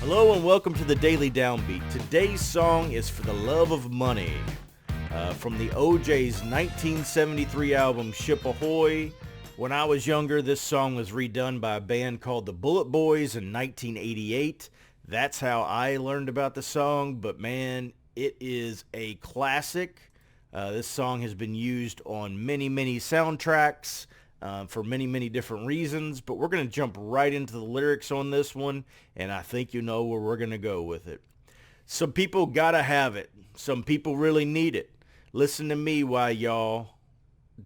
Hello and welcome to the Daily Downbeat. Today's song is For the Love of Money from the OJ's 1973 album Ship Ahoy. When I was younger, this song was redone by a band called the Bullet Boys in 1988. That's how I learned about the song, but man, it is a classic. This song has been used on many soundtracks for many different reasons, but we're going to jump right into the lyrics on this one, and I think you know where we're going to go with it. Some people gotta have it. Some people really need it. Listen to me, why y'all.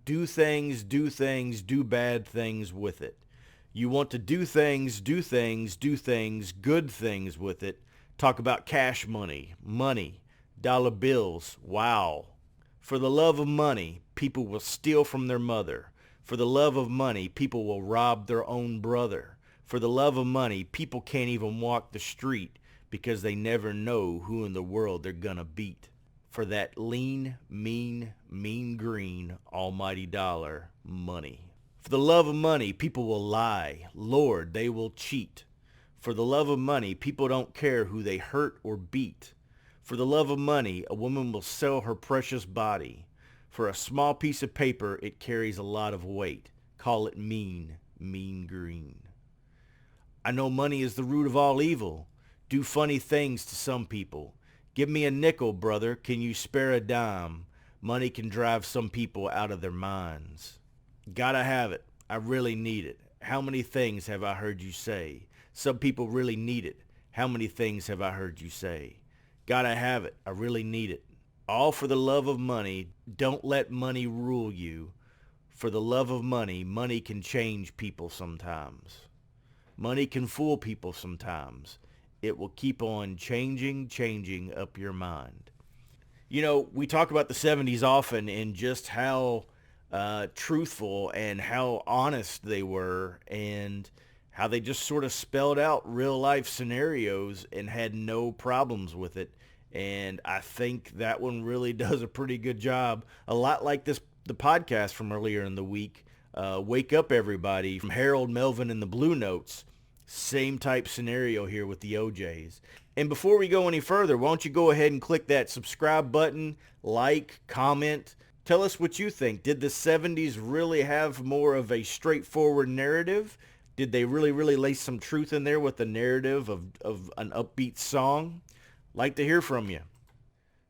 Do things, do bad things with it. You want to do things, good things with it. Talk about cash money, dollar bills, wow. For the love of money, people will steal from their mother. For the love of money, people will rob their own brother. For the love of money, people can't even walk the street because they never know who in the world they're gonna beat. For that lean, mean green, almighty dollar, money. For the love of money, people will lie. Lord, they will cheat. For the love of money, people don't care who they hurt or beat. For the love of money, a woman will sell her precious body. For a small piece of paper, it carries a lot of weight. Call it mean green. I know money is the root of all evil. Do funny things to some people. Give me a nickel, brother. Can you spare a dime? Money can drive some people out of their minds. Gotta have it. I really need it. How many things have I heard you say? Some people really need it. How many things have I heard you say? Gotta have it. I really need it. All for the love of money. Don't let money rule you. For the love of money, money can change people sometimes. Money can fool people sometimes. It will keep on changing up your mind. You know, we talk about the 70s often and just how truthful and how honest they were and how they just sort of spelled out real life scenarios and had no problems with it. And I think that one really does a pretty good job. A lot like the podcast from earlier in the week, Wake Up Everybody from Harold Melvin and the Blue Notes. Same type scenario here with the OJs. And before we go any further, why don't you go ahead and click that subscribe button, like, comment. Tell us what you think. Did the 70s really have more of a straightforward narrative? Did they really lay some truth in there with the narrative of an upbeat song? Like to hear from you.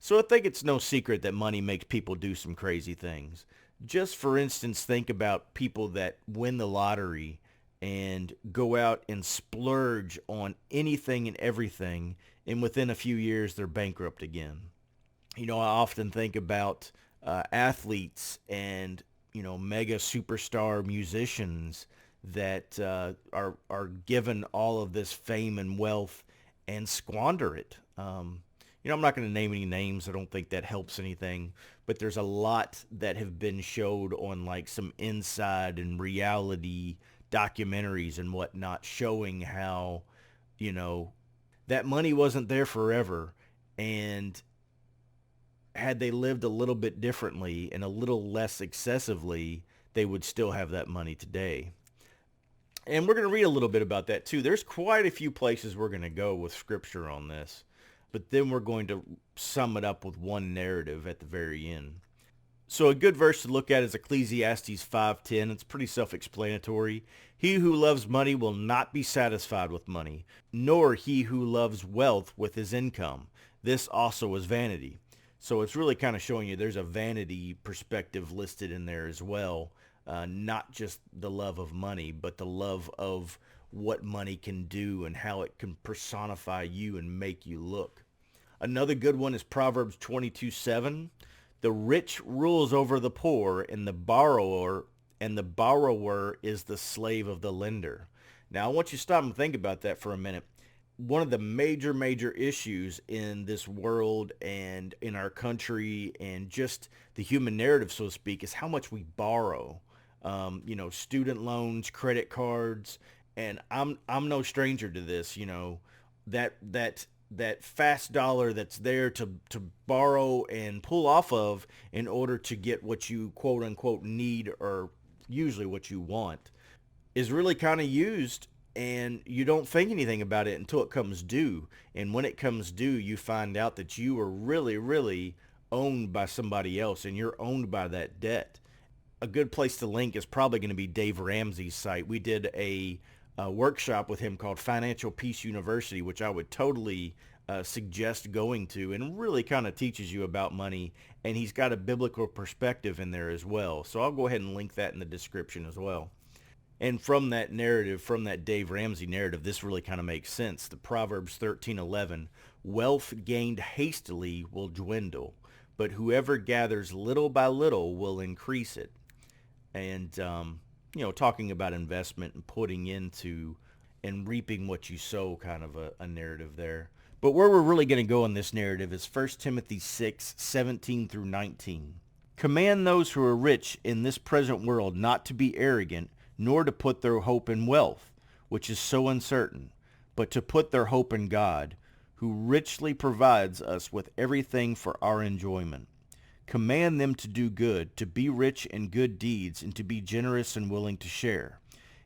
So I think it's no secret that money makes people do some crazy things. Just for instance, think about people that win the lottery and go out and splurge on anything and everything, and within a few years they're bankrupt again. You know, I often think about athletes and, you know, mega superstar musicians that are given all of this fame and wealth and squander it. You know, I'm not going to name any names. I don't think that helps anything. But there's a lot that have been showed on like some inside and reality documentaries and whatnot showing how, you know, that money wasn't there forever. And had they lived a little bit differently and a little less excessively, they would still have that money today. And we're going to read a little bit about that too. There's quite a few places we're going to go with scripture on this, but then we're going to sum it up with one narrative at the very end. So a good verse to look at is Ecclesiastes 5:10. It's pretty self-explanatory. He who loves money will not be satisfied with money, nor he who loves wealth with his income. This also is vanity. So it's really kind of showing you there's a vanity perspective listed in there as well. Not just the love of money, but the love of what money can do and how it can personify you and make you look. Another good one is Proverbs 22:7. The rich rules over the poor, and the borrower is the slave of the lender. Now, I want you to stop and think about that for a minute. One of the major issues in this world and in our country and just the human narrative, so to speak, is how much we borrow. You know, student loans, credit cards, and I'm no stranger to this. You know, that fast dollar that's there to borrow and pull off of in order to get what you quote unquote need, or usually what you want, is really kind of used and you don't think anything about it until it comes due. And when it comes due, you find out that you were really, really owned by somebody else, and you're owned by that debt. A good place to link is probably going to be Dave Ramsey's site. We did a workshop with him called Financial Peace University, which I would totally suggest going to, and really kind of teaches you about money, and he's got a biblical perspective in there as well. So I'll go ahead and link that in the description as well. And from that narrative, from that Dave Ramsey narrative, this really kind of makes sense. The Proverbs 13:11, wealth gained hastily will dwindle, but whoever gathers little by little will increase it. And, talking about investment and putting into and reaping what you sow, kind of a narrative there. But where we're really going to go in this narrative is 1 Timothy 6:17 through 19. Command those who are rich in this present world not to be arrogant, nor to put their hope in wealth, which is so uncertain, but to put their hope in God, who richly provides us with everything for our enjoyment. Command them to do good, to be rich in good deeds, and to be generous and willing to share.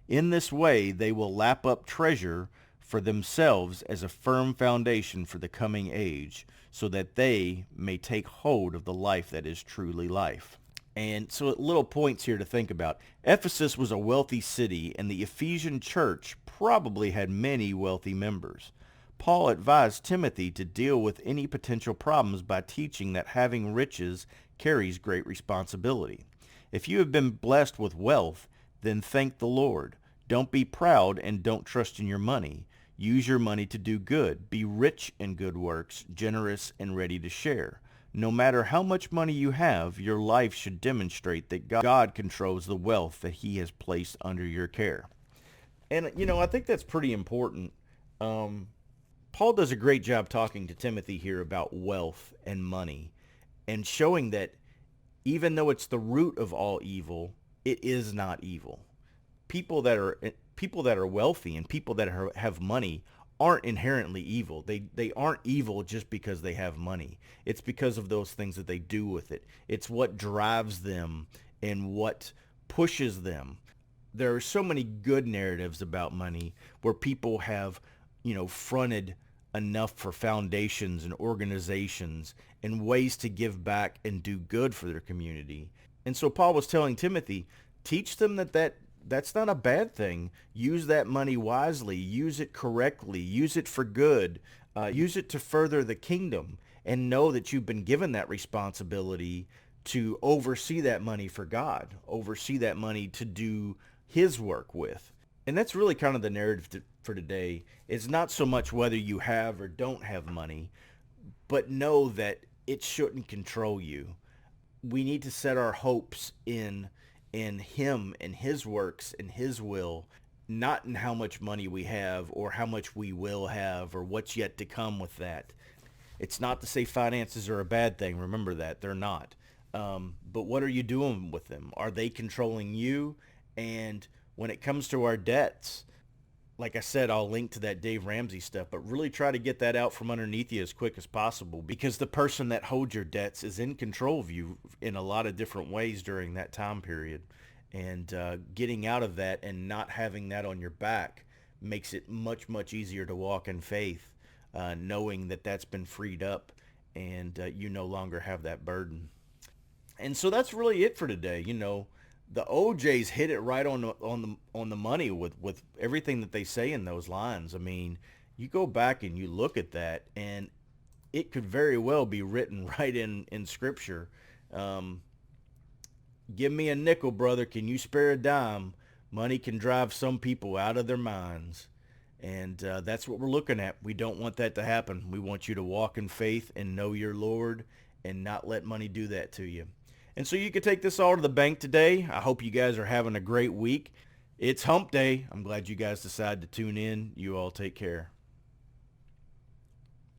In this way they will lap up treasure for themselves as a firm foundation for the coming age, so that they may take hold of the life that is truly life. And so little points here to think about. Ephesus was a wealthy city, and the Ephesian church probably had many wealthy members. Paul advised Timothy to deal with any potential problems by teaching that having riches carries great responsibility. If you have been blessed with wealth, then thank the Lord. Don't be proud and don't trust in your money. Use your money to do good. Be rich in good works, generous and ready to share. No matter how much money you have, your life should demonstrate that God controls the wealth that he has placed under your care. And, I think that's pretty important. Paul does a great job talking to Timothy here about wealth and money and showing that even though it's the root of all evil, it is not evil. People that are wealthy and people that have money aren't inherently evil. They aren't evil just because they have money. It's because of those things that they do with it. It's what drives them and what pushes them. There are so many good narratives about money where people have, fronted enough for foundations and organizations and ways to give back and do good for their community. And so Paul was telling Timothy, teach them that's not a bad thing. Use that money wisely. Use it correctly. Use it for good. Use it to further the kingdom, and know that you've been given that responsibility to oversee that money for God, oversee that money to do his work with. And that's really kind of the narrative for today. It's not so much whether you have or don't have money, but know that it shouldn't control you. We need to set our hopes in him and his works and his will, not in how much money we have or how much we will have or what's yet to come with that. It's not to say finances are a bad thing. Remember that. They're not. But what are you doing with them? Are they controlling you? And when it comes to our debts, like I said, I'll link to that Dave Ramsey stuff, but really try to get that out from underneath you as quick as possible, because the person that holds your debts is in control of you in a lot of different ways during that time period. And getting out of that and not having that on your back makes it much, much easier to walk in faith, knowing that that's been freed up and you no longer have that burden. And so that's really it for today. The OJs hit it right on the money with everything that they say in those lines. I mean, you go back and you look at that, and it could very well be written right in Scripture. Give me a nickel, brother. Can you spare a dime? Money can drive some people out of their minds. And that's what we're looking at. We don't want that to happen. We want you to walk in faith and know your Lord and not let money do that to you. And so you can take this all to the bank today. I hope you guys are having a great week. It's hump day. I'm glad you guys decided to tune in. You all take care.